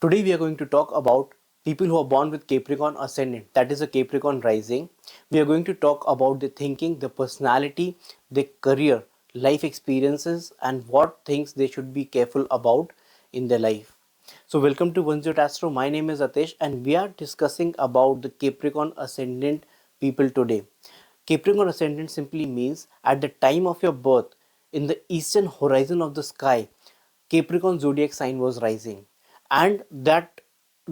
Today we are going to talk about people who are born with Capricorn ascendant, that is a Capricorn rising. We are going to talk about the thinking, the personality, the career, life experiences, and what things they should be careful about in their life. So welcome to One Zero Astro. My name is Atesh and we are discussing about the Capricorn ascendant people today. Capricorn ascendant simply means at the time of your birth, in the eastern horizon of the sky, Capricorn zodiac sign was rising. And that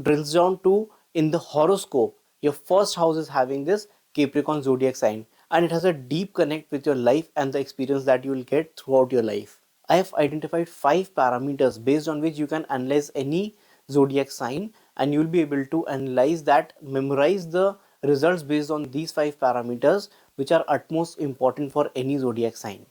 drills down to in the horoscope, your first house is having this Capricorn zodiac sign, and it has a deep connect with your life and the experience that you will get throughout your life. I have identified 5 parameters based on which you can analyze any zodiac sign, and you will be able to analyze that, memorize the results based on these 5 parameters, which are utmost important for any zodiac sign.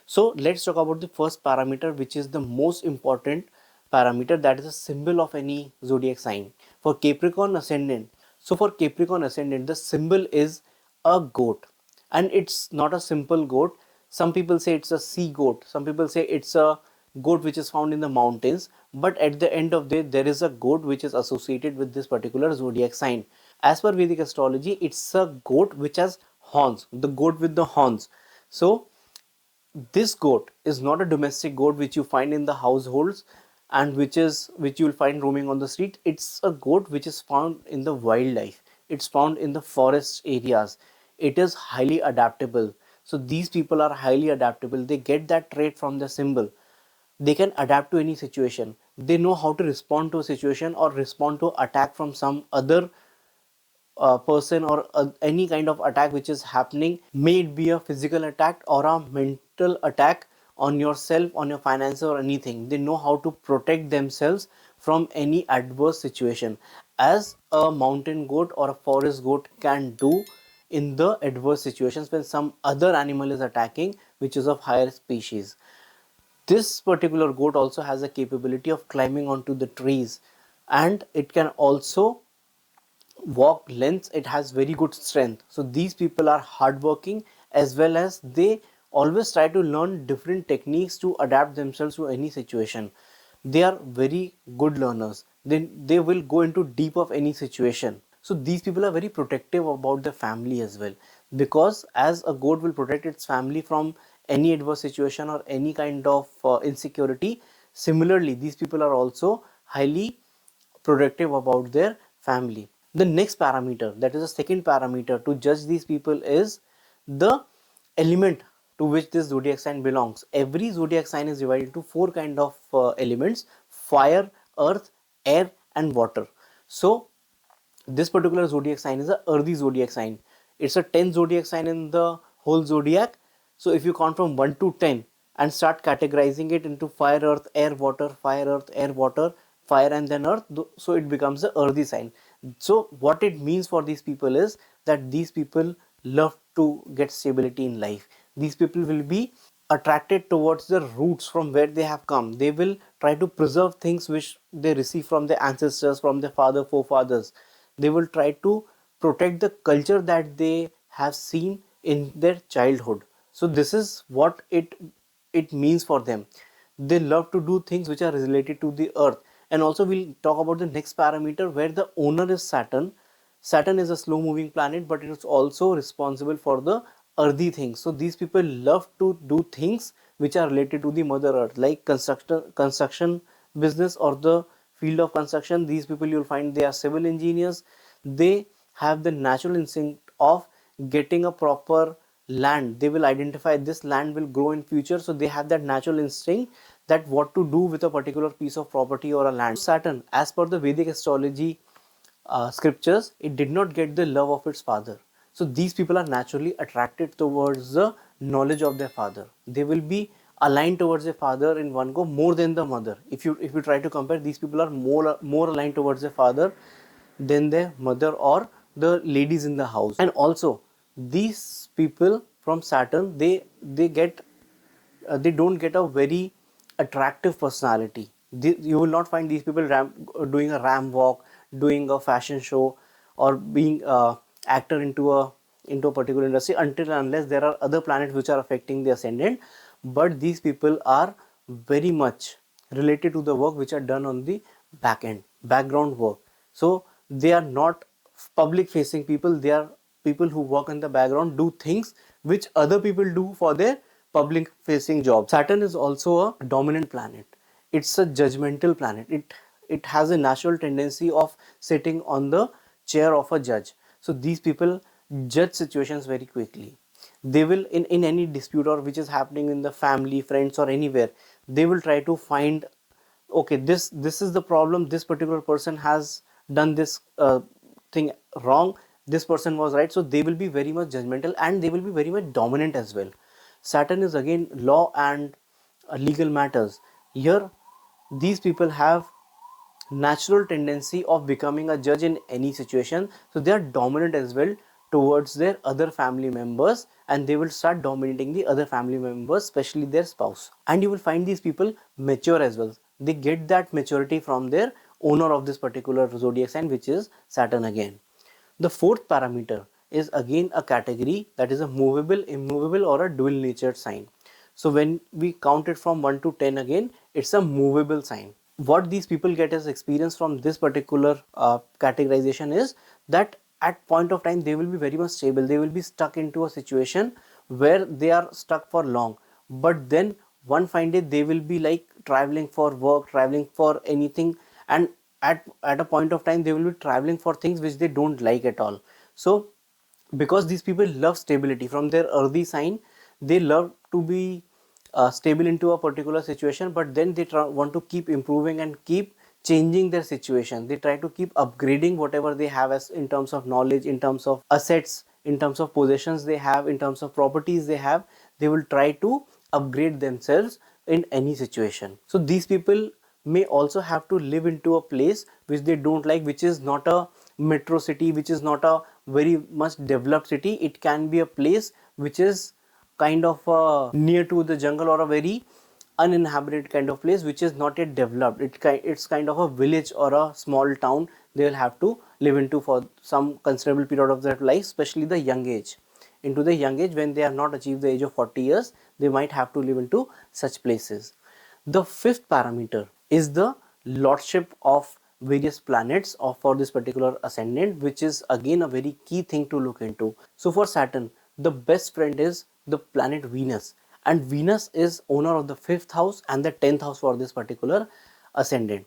So let's talk about the first parameter, which is the most important parameter, that is a symbol of any zodiac sign. For Capricorn ascendant, so for Capricorn ascendant, the symbol is a goat, and it's not a simple goat. Some people say it's a sea goat, some people say it's a goat which is found in the mountains, but at the end of the day, there is a goat which is associated with this particular zodiac sign. As per Vedic astrology, it's a goat which has horns, the goat with the horns. So this goat is not a domestic goat which you find in the households and which you will find roaming on the street. It's a goat which is found in the wildlife, it's found in the forest areas. It is highly adaptable. So these people are highly adaptable, they get that trait from the symbol. They can adapt to any situation, they know how to respond to a situation or respond to attack from some other person, or any kind of attack which is happening, may it be a physical attack or a mental attack on yourself, on your finances or anything. They know how to protect themselves from any adverse situation, as a mountain goat or a forest goat can do in the adverse situations when some other animal is attacking which is of higher species. This particular goat also has a capability of climbing onto the trees, and it can also walk lengths. It has very good strength. So these people are hardworking, as well as they always try to learn different techniques to adapt themselves to any situation. They are very good learners, they will go into deep of any situation. So these people are very protective about the family as well, because as a goat will protect its family from any adverse situation or any kind of insecurity, similarly these people are also highly protective about their family. The next parameter, that is the second parameter to judge these people, is the element to which this zodiac sign belongs. Every zodiac sign is divided into 4 kind of elements: fire, earth, air, and water. So this particular zodiac sign is a earthy zodiac sign. It's a 10th zodiac sign in the whole zodiac. So if you count from 1 to 10 and start categorizing it into fire, earth, air, water, fire, earth, air, water, fire, and then earth, so it becomes the earthy sign. So what it means for these people is that these people love to get stability in life. These people will be attracted towards the roots from where they have come. They will try to preserve things which they receive from their ancestors, from their father, forefathers. They will try to protect the culture that they have seen in their childhood. So this is what it means for them. They love to do things which are related to the earth. And also we'll talk about the next parameter, where the owner is Saturn. Saturn is a slow moving planet, but it is also responsible for the earthy things. So these people love to do things which are related to the mother earth, like construction business or the field of construction. These people, you'll find they are civil engineers. They have the natural instinct of getting a proper land. They will identify this land will grow in future, so they have that natural instinct that what to do with a particular piece of property or a land. Saturn, as per the Vedic astrology scriptures, it did not get the love of its father. So these people are naturally attracted towards the knowledge of their father. They will be aligned towards their father in one go more than the mother. If you try to compare, these people are more aligned towards their father than their mother or the ladies in the house. And also these people from Saturn, they don't get a very attractive personality. You will not find these people doing a ram walk, doing a fashion show, or being actor into a particular industry, until and unless there are other planets which are affecting the ascendant. But these people are very much related to the work which are done on the back end. background work. So they are not public facing people, they are people who work in the background, do things which other people do for their public facing job. Saturn is also a dominant planet. It's a judgmental planet. It has a natural tendency of sitting on the chair of a judge. So these people judge situations very quickly. They will, in any dispute or which is happening in the family, friends, or anywhere, they will try to find, okay, this is the problem, this particular person has done this thing wrong, this person was right. So they will be very much judgmental, and they will be very much dominant as well. Saturn is again law and legal matters. Here these people have natural tendency of becoming a judge in any situation. So they are dominant as well towards their other family members, and they will start dominating the other family members, especially their spouse. And you will find these people mature as well. They get that maturity from their owner of this particular zodiac sign, which is Saturn again. The fourth parameter is again a category, that is a movable, immovable, or a dual natured sign. So when we count it from 1 to 10 again, it's a movable sign. What these people get as experience from this particular categorization is that at point of time they will be very much stable. They will be stuck into a situation where they are stuck for long, but then one fine day they will be like traveling for work, traveling for anything, and at a point of time they will be traveling for things which they don't like at all. So because these people love stability from their early sign, they love to be stable into a particular situation, but then they want to keep improving and keep changing their situation. They try to keep upgrading whatever they have as in terms of knowledge, in terms of assets, in terms of possessions they have, in terms of properties they have. They will try to upgrade themselves in any situation. So these people may also have to live into a place which they don't like, which is not a metro city, which is not a very much developed city. It can be a place which is kind of near to the jungle, or a very uninhabited kind of place which is not yet developed. It's kind of a village or a small town they will have to live into for some considerable period of their life, especially the young age. Into the young age, when they have not achieved the age of 40 years, they might have to live into such places. The fifth parameter is the lordship of various planets of for this particular ascendant, which is again a very key thing to look into. So for Saturn, the best friend is the planet Venus, and Venus is owner of the 5th house and the 10th house for this particular ascendant.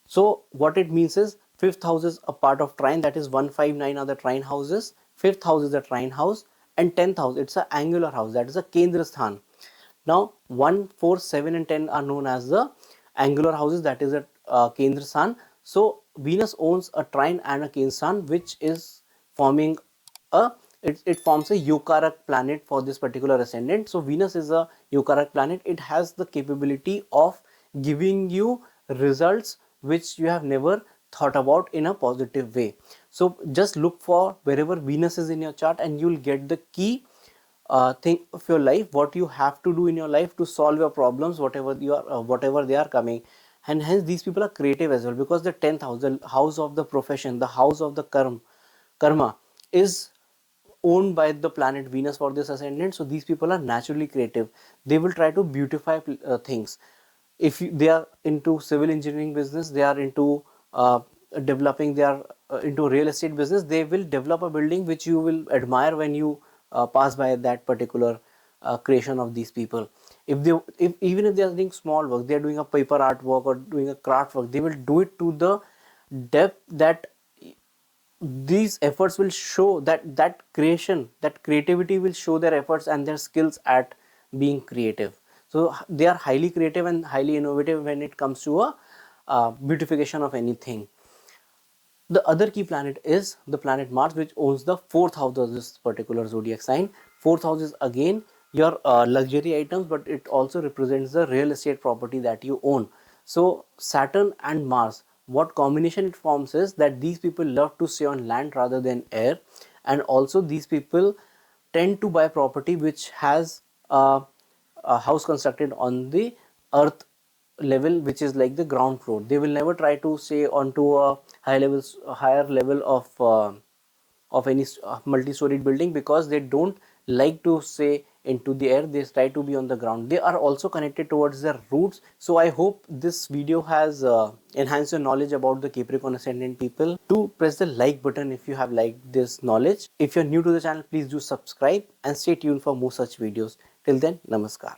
So what it means is, 5th house is a part of trine, that is 159 are the trine houses, 5th house is the trine house, and 10th house, it's an angular house, that is a Kendra Sthan. Now 1, 4, 7 and 10 are known as the angular houses, that is a Kendra Sthan. So Venus owns a trine and a Kendra Sthan, which is forming a it forms a Eucharak planet for this particular ascendant. So Venus is a Eucharak planet. It has the capability of giving you results which you have never thought about in a positive way. So just look for wherever Venus is in your chart, and you will get the key thing of your life, what you have to do in your life to solve your problems, whatever you are whatever they are coming. And hence these people are creative as well, because the 10th house, the house of the profession, the house of the karma is owned by the planet Venus for this ascendant. So these people are naturally creative. They will try to beautify things. If they are into civil engineering business, they are into developing, they are into real estate business, they will develop a building which you will admire when you pass by that particular creation of these people. If even if they are doing small work, they are doing a paper art work or doing a craft work, they will do it to the depth that these efforts will show that creativity will show their efforts and their skills at being creative. So they are highly creative and highly innovative when it comes to a beautification of anything. The other key planet is the planet Mars, which owns the 4th house of this particular zodiac sign. 4th house is again your luxury items, but it also represents the real estate property that you own. So Saturn and Mars, what combination it forms is that these people love to stay on land rather than air, and also these people tend to buy property which has a house constructed on the earth level, which is like the ground floor. They will never try to stay onto a higher level of any multi-storied building, because they don't like to stay into the air, they try to be on the ground. They are also connected towards their roots. So I hope this video has enhanced your knowledge about the Capricorn ascendant people. Do press the like button if you have liked this knowledge. If you're new to the channel, please do subscribe and stay tuned for more such videos. Till then, namaskar.